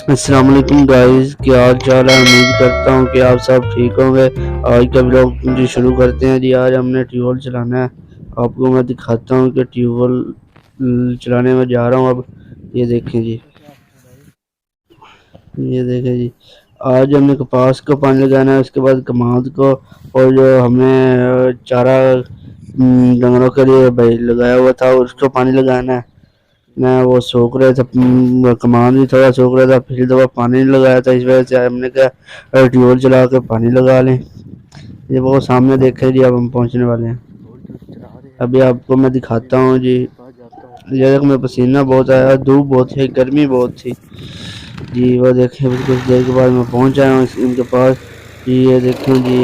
अस्सलाम वालेकुम गाइस, क्या हाल चाल है। उम्मीद करता हूँ कि आप सब ठीक होंगे। आज का ब्लॉग जी शुरू करते हैं जी। आज हमने ट्यूबवेल चलाना है। आपको मैं दिखाता हूँ कि ट्यूबवेल चलाने में जा रहा हूँ अब। ये देखें जी, ये देखें जी। आज हमने कपास को पानी लगाना है, उसके बाद कमाद को, और जो हमने चारा डंगरों के लिए भाई लगाया हुआ था उसको पानी लगाना है ना। वो सूख रहे थे, कमान भी थोड़ा सूख रहा था, पिछली दफा पानी नहीं लगाया था, इस वजह से हमने कहा ट्यूबवेल चला के पानी लगा लें। ये वो सामने देखे जी, अब हम पहुंचने वाले हैं। अभी आपको मैं दिखाता हूँ जी। ये देखो, मेरा पसीना बहुत आया, धूप बहुत थी, गर्मी बहुत थी जी। वो देखें, कुछ देर के बाद मैं पहुंच आया हूँ इनके पास जी। ये देखें जी,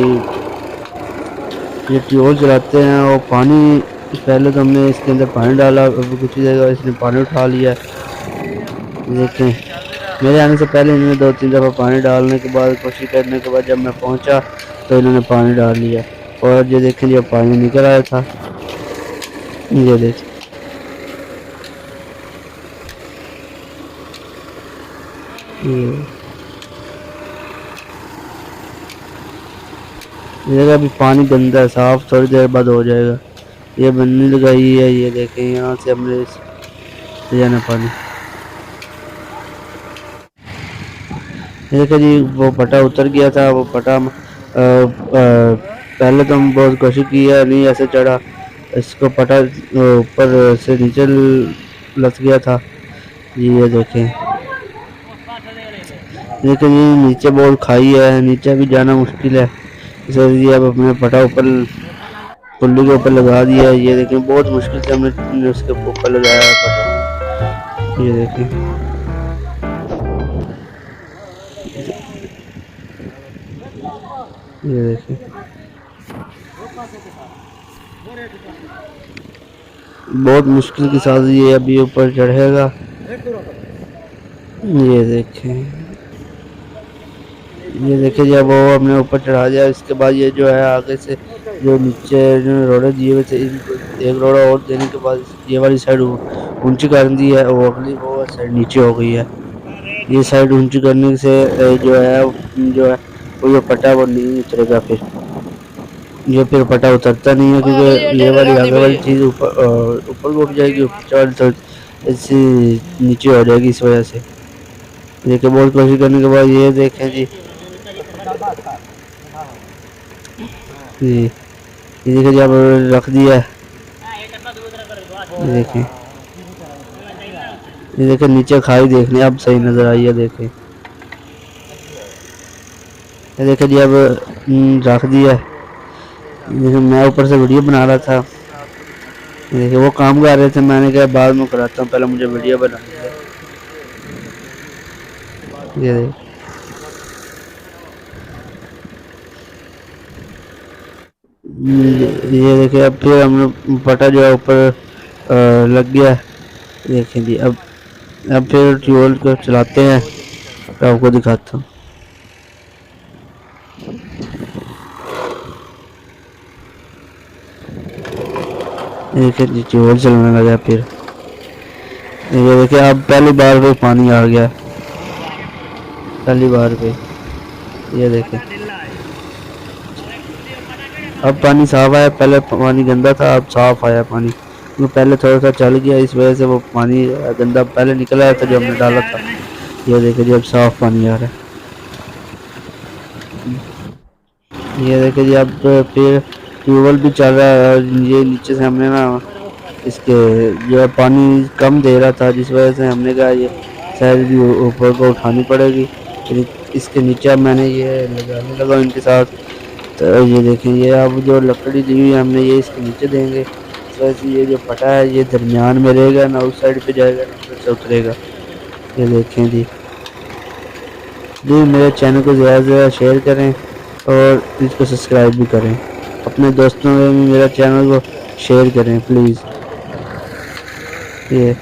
ये ट्यूबवेल चलाते हैं और पानी, पहले तो हमने इसके अंदर पानी डाला, अभी कुछ ही देर बाद इसने पानी उठा लिया। देखें, मेरे आने से पहले इन्होंने 2-3 दफ़ा पानी डालने के बाद, कोशिश करने के बाद जब मैं पहुंचा तो इन्होंने पानी डाल लिया। और ये देखें, जब पानी निकल आया था, ये देखें, ये देखो, अभी पानी गंदा है, साफ थोड़ी देर बाद हो जाएगा। ये बनने लगाई है, ये देखें, यहाँ से हमने ले जाना पानी। ये देखो जी, वो पटा उतर गया था, वो पटा पहले तो हम बहुत कोशिश की है, नहीं ऐसे चढ़ा, इसको पटा ऊपर से नीचे लग गया था जी। ये देखें, लेकिन ये नीचे बहुत खाई है, नीचे भी जाना मुश्किल है, इसलिए अब अपने पटा ऊपर पुल्ली के ऊपर लगा दिया है। ये देखें, बहुत मुश्किल से हमने उसके ऊपर लगाया है पटा। ये देखें, ये देखें, बहुत मुश्किल के साथ ये अभी ऊपर चढ़ेगा। ये देखें, ये देखिए, जब वो हमने ऊपर चढ़ा दिया, इसके बाद ये जो है आगे से जो नीचे रोड़े दिए हुए थे, इनको एक रोड़ा और देने के बाद ये वाली साइड ऊंची कर दी है, वो अगली वो साइड नीचे हो गई है। ये साइड ऊंची करने से जो है वो जो पटा वो नहीं उतरेगा, फिर ये फिर पटा उतरता नहीं है, क्योंकि ये वाली आगे वाली चीज़ ऊपर ऊपर को उठ जाएगी, ऊपर वाली तो ऐसी नीचे हो जाएगी, इस वजह से। देखिए, बहुत कोशिश करने के बाद ये देखें जी, ये देखिए जब रख दिया है, ये देखें, ये देखें नीचे खाई देखने अब सही नजर आई है। देखें, ये देखें जी, अब रख दिया है। देखिए, मैं ऊपर से वीडियो बना रहा था, ये देखिए वो काम कर रहे थे, मैंने कहा बाद में कराता हूँ, पहले मुझे वीडियो बनानी है। ये देख, ये देखिए, अब फिर हमने पटा जो है ऊपर लग गया। देखें जी, अब फिर ट्यूबवेल को चलाते हैं, तो आपको दिखाता हूँ। देखिए जी, ट्यूबवेल चलने लगा फिर। ये देखिए, अब पहली बार पे पानी आ गया, पहली बार पे। ये देखें, अब पानी साफ आया, पहले पानी गंदा था, अब साफ आया पानी, क्योंकि पहले थोड़ा सा चल गया, इस वजह से वो पानी गंदा पहले निकल आया था जो हमने डाला था। ये देखिए जी, अब साफ पानी आ रहा है। ये देखिए जी, अब फिर ट्यूबवेल भी चल रहा है, और ये नीचे से हमने ना इसके जो है पानी कम दे रहा था, जिस वजह से हमने कहा ये शायद भी ऊपर को उठानी पड़ेगी। फिर इसके नीचे अब मैंने ये लगाने लगा इनके साथ। तो ये देखें, ये अब जो लकड़ी दी हुई है हमने, ये इसके नीचे देंगे, इस वजह से ये जो पटा है ये दरमियान में रहेगा, ना उस साइड पे जाएगा ना उधर से उतरेगा। ये देखें जी, प्लीज़ मेरे चैनल को ज़्यादा से ज़्यादा शेयर करें और इसको सब्सक्राइब भी करें, अपने दोस्तों में भी मेरा चैनल को शेयर करें प्लीज़। ये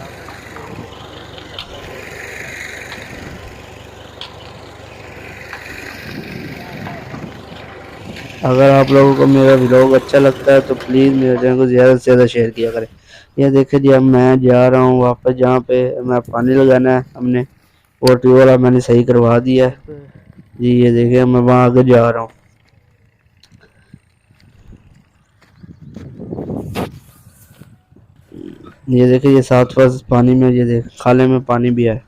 अगर आप लोगों को मेरा व्लॉग अच्छा लगता है तो प्लीज़ मेरे चैनल को ज़्यादा से ज़्यादा शेयर किया करें। ये देखिए जी, अब मैं जा रहा हूँ वापस, जहाँ पे मैं पानी लगाना है हमने। और ट्यूबवेल मैंने सही करवा दिया है जी। ये देखिए मैं वहाँ आगे जा रहा हूँ। ये देखिए ये 7 फर्श पानी में, ये देख खाले में पानी भी है।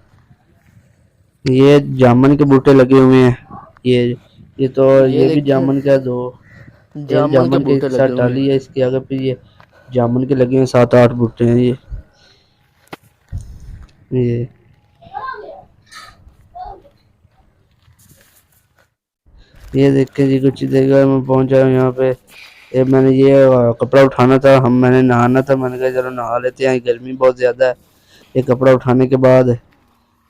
ये जामुन के बूटे लगे हुए हैं। ये तो ये भी जामुन का दो, एक जामुन के जामुन के बूटे एक साथ लगे हुए डाली हैं। है, इसके आगे पे ये जामुन के लगे हैं 7-8 बूटे हैं। ये ये देखें जी, कुछ देर बाद मैं पहुंचा हूँ यहाँ पे। मैंने ये कपड़ा उठाना था, मैंने नहाना था, मैंने कहा चलो नहा लेते हैं, गर्मी बहुत ज़्यादा है। ये कपड़ा उठाने के बाद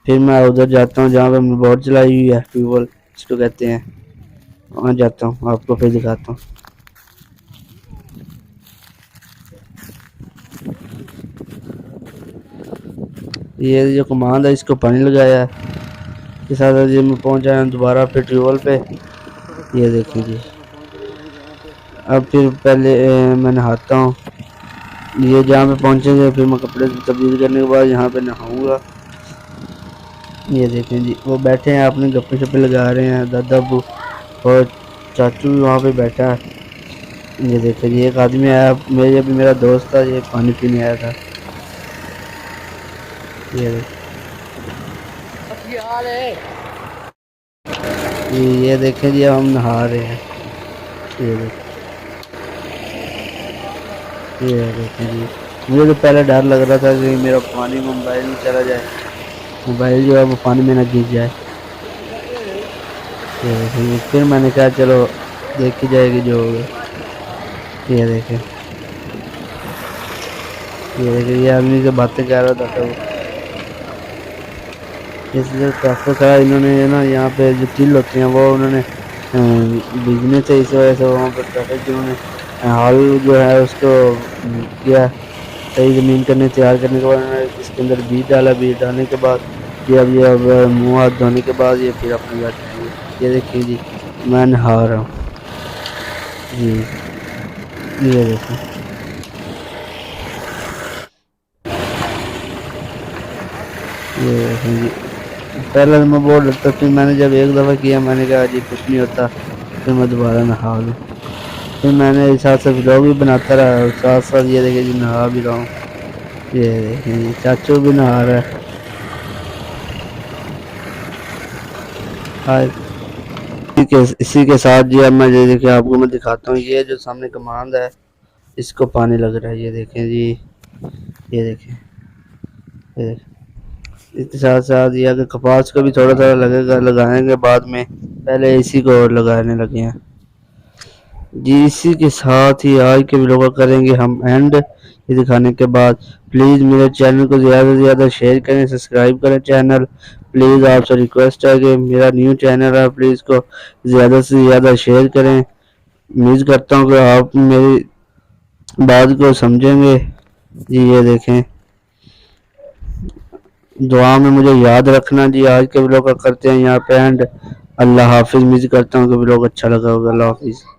फिर मैं उधर जाता हूँ जहाँ पे हमने बोट चलाई हुई है, ट्यूबवेल जिसको कहते हैं, वहाँ जाता हूँ, आपको फिर दिखाता हूँ। ये जो कमांड है इसको पानी लगाया है, इसके साथ जी मैं पहुँच आया दोबारा फिर ट्यूबवेल पे। ये देखिए जी, अब फिर पहले मैं नहाता हूँ। ये जहाँ पे पहुँचेंगे फिर मैं कपड़े तब्दील करने के बाद यहाँ पे नहाऊंगा। ये देखें जी, वो बैठे हैं अपने गप्पे शप्पे लगा रहे हैं, दादा अबू और चाचू भी वहाँ पे बैठा है। ये देखें जी, एक आदमी आया मेरे, भी मेरा दोस्त था, ये पानी पीने आया था। ये देखें जी, हम नहा रहे हैं। ये देखें, ये देखें जी, मुझे तो पहले डर लग रहा था कि मेरा पानी में मोबाइल में चला जाए, मोबाइल जो है वो पानी में ना गिर जाए। ये देखें जी, फिर मैंने कहा चलो देखी जाएगी जो होगा। ये देखें, ये देखें, ये आदमी से बातें कर रहा था तो इसलिए ट्रैक्टर खड़ा इन्होंने ना, यहाँ पे जो टिल होते हैं वो उन्होंने बिजनेस है, इस वजह से वहाँ पर ट्रैक्टर जिन्होंने हाल जो है उसको किया सही ज़मीन करने तैयार करने के बाद उन्होंने इसके अंदर बीज डाला, बीज डालने के बाद ये अब मुँह हाथ धोने के बाद ये फिर अपने घर जाएंगे। ये देखिए जी, मैं नहा रहा हूँ जी। ये देखो, ये देखें जी, पहले तो मैं बहुत डरता, फिर मैंने जब एक दफ़ा किया मैंने कहा जी कुछ नहीं होता, फिर मैं दोबारा नहा लूँ। फिर मैंने साथ साथ व्लॉग भी बनाता रहा और साथ साथ ये देखे जी नहा भी रहा हूँ। ये देखें जी, चाचू भी नहा रहा है। हाँ, इसी के साथ जी अब मैं ये देखिए आपको मैं दिखाता हूँ, ये जो सामने कमांड है इसको पानी लग रहा है। ये देखें जी, ये देखें, ये देखें। इसके साथ साथ ये अगर कपास को भी थोड़ा थोड़ा लगेगा, लगाएंगे बाद में, पहले इसी को और लगाने लगे हैं जी। इसी के साथ ही आज के वीडियो को करेंगे हम एंड। ये दिखाने के बाद प्लीज़ मेरे चैनल को ज़्यादा से ज़्यादा शेयर करें, सब्सक्राइब करें चैनल, प्लीज़ आपसे रिक्वेस्ट है कि मेरा न्यू चैनल है, प्लीज़ को ज़्यादा से ज़्यादा शेयर करें। उम्मीद करता हूँ कि आप मेरी बात को समझेंगे जी। ये देखें, दुआ में मुझे याद रखना जी। आज के व्लॉग का करते हैं यहाँ पे एंड। अल्लाह हाफिज़। उम्मीद करता हूँ कि व्लॉग अच्छा लगा होगा। अल्लाह हाफिज़।